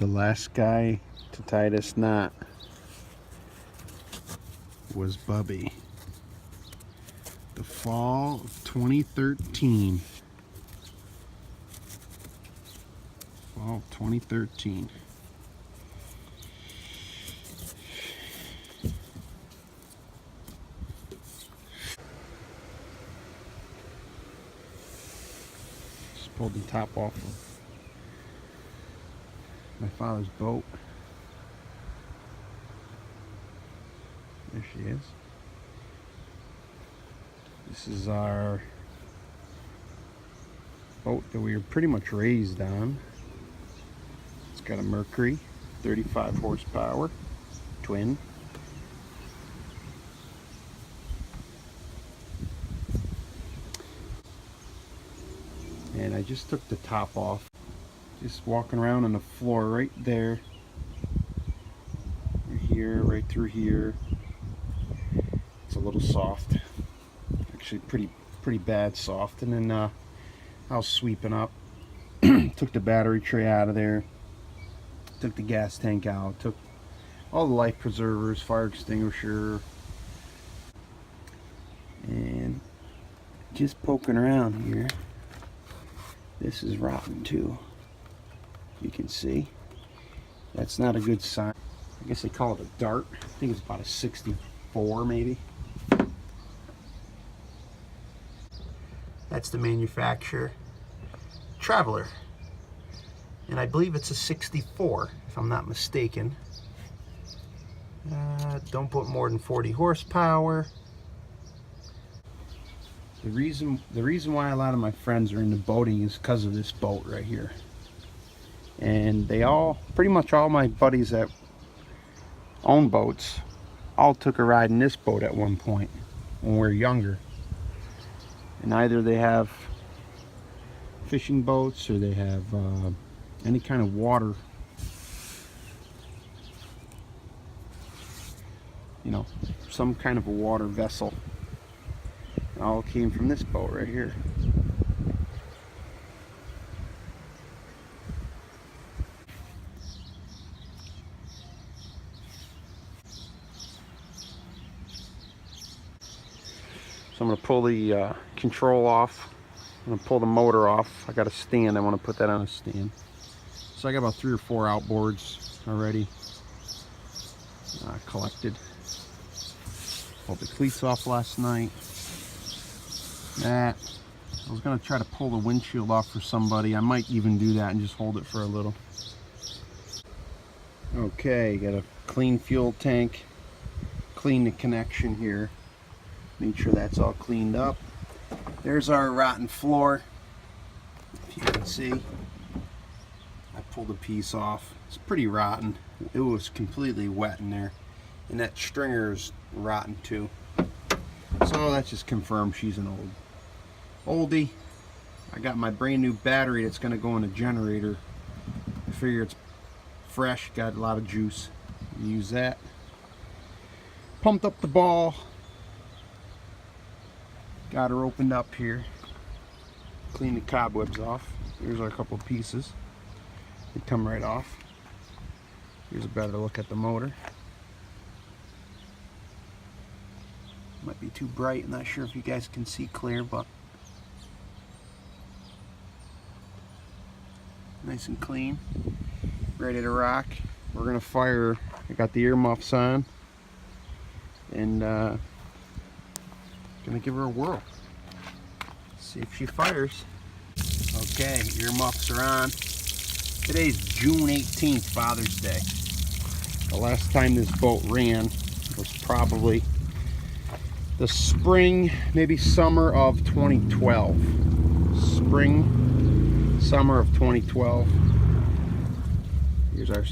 The last guy to tie this knot was Bubby. The fall of 2013. Fall of 2013. Just pulled the top off of my father's boat. There she is. This is our boat that we were pretty much raised on. It's got a Mercury, 35 horsepower, twin. And I just took the top off. Just walking around on the floor right there. Right here, right through here. It's a little soft. Actually pretty bad soft. And then I was sweeping up. Took the battery tray out of there. Took the gas tank out. Took all the life preservers, fire extinguisher. And just poking around here. This is rotten too. You can see. That's not a good sign. I guess they call it a dart. I think it's about a 64 maybe. That's the manufacturer. Traveler. And I believe it's a 64 if I'm not mistaken. Don't put more than 40 horsepower. The reason why a lot of my friends are into boating is because of this boat right here. And pretty much all my buddies that own boats all took a ride in this boat at one point when we were younger. And either they have fishing boats or they have any kind of water, you know, some kind of a water vessel. It all came from this boat right here. So I'm going to pull the control off. I'm going to pull the motor off. I got a stand. I want to put that on a stand. So I got about 3 or 4 outboards already collected. Pulled the cleats off last night. I was going to try to pull the windshield off for somebody. I might even do that and just hold it for a little. Okay, got a clean fuel tank. Clean the connection here. Make sure that's all cleaned up. There's our rotten floor. If you can see, I pulled a piece off. It's pretty rotten. It was completely wet in there. And that stringer is rotten too. So that just confirms she's an oldie. I got my brand new battery that's going to go in the generator. I figure it's fresh, got a lot of juice. Use that. Pumped up the ball. Got her opened up here. Clean the cobwebs off. Here's our couple pieces. They come right off. Here's a better look at the motor. Might be too bright. I'm not sure if you guys can see clear, but nice and clean. Ready to rock. We're gonna fire. I got the earmuffs on, and gonna give her a whirl. See if she fires. Okay, earmuffs are on. Today's June 18th, Father's Day. The last time this boat ran was probably the spring, maybe summer of 2012. Spring, summer of 2012. Here's our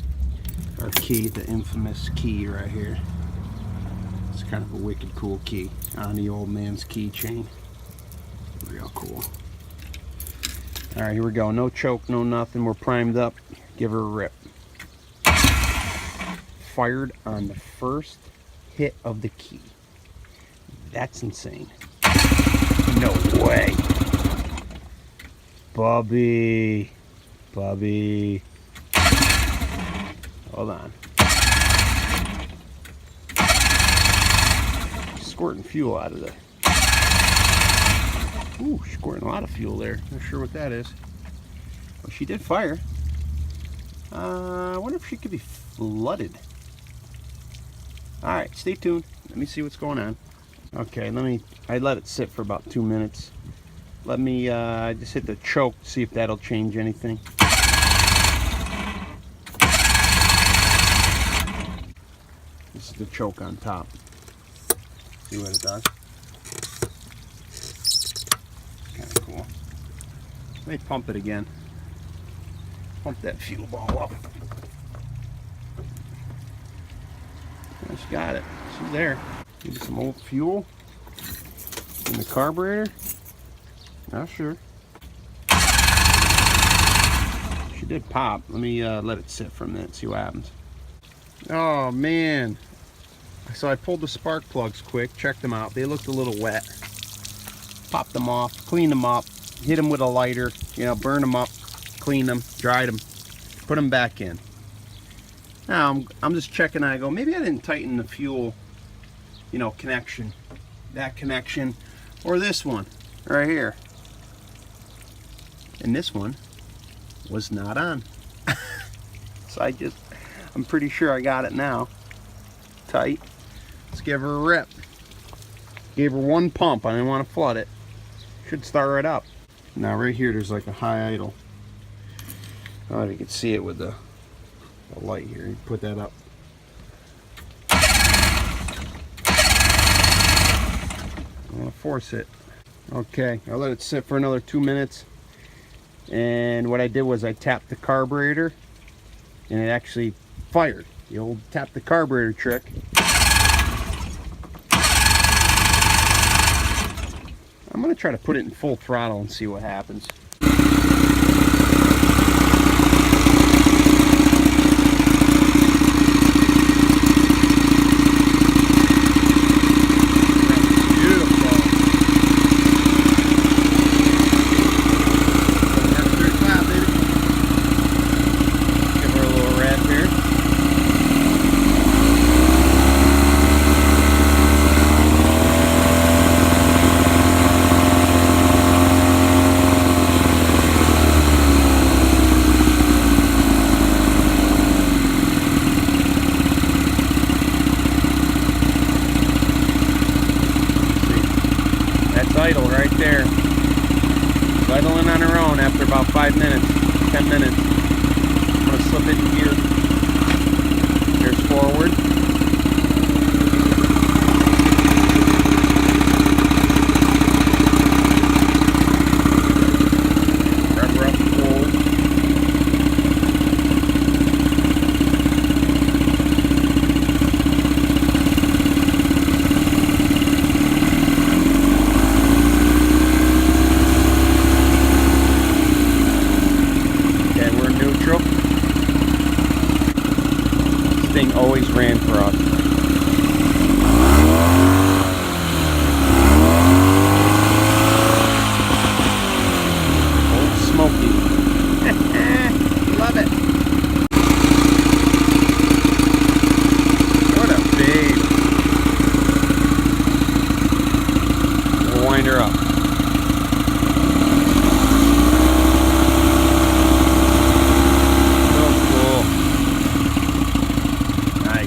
key, the infamous key right here. It's kind of a wicked cool key on the old man's keychain. Real cool. All right, here we go. No choke, no nothing. We're primed up. Give her a rip. Fired on the first hit of the key. That's insane. No way. Bubby. Hold on. Squirting fuel out of there. Ooh, squirting a lot of fuel there. Not sure what that is. Well, she did fire. I wonder if she could be flooded. Alright, stay tuned. Let me see what's going on. Okay, I let it sit for about 2 minutes. Let me just hit the choke, see if that'll change anything. This is the choke on top. See what it does. Kind of cool. Let me pump it again. Pump that fuel ball up. Just got it. She's there. Maybe some old fuel in the carburetor. Not sure. She did pop. Let me let it sit for a minute, see what happens. Oh man. So I pulled the spark plugs quick, checked them out. They looked a little wet. Popped them off, cleaned them up, hit them with a lighter, you know, burn them up, clean them, dried them, put them back in. Now I'm just checking. I go, maybe I didn't tighten the fuel, you know, connection, that connection, or this one right here. And this one was not on. So I'm pretty sure I got it now. Tight. Let's give her a rip. Gave her one pump. I didn't want to flood it. Should start right up. Now right here there's like a high idle. I don't know if you can see it with the light here. You put that up. I'm gonna force it. Okay, I'll let it sit for another 2 minutes. And what I did was I tapped the carburetor and it actually fired. The old tap the carburetor trick. I'm gonna try to put it in full throttle and see what happens. Idle right there. It's idling on her own after about 5 minutes, 10 minutes. I'm going to slip it in gear. Here's forward. Rev her up forward. This thing always ran for us.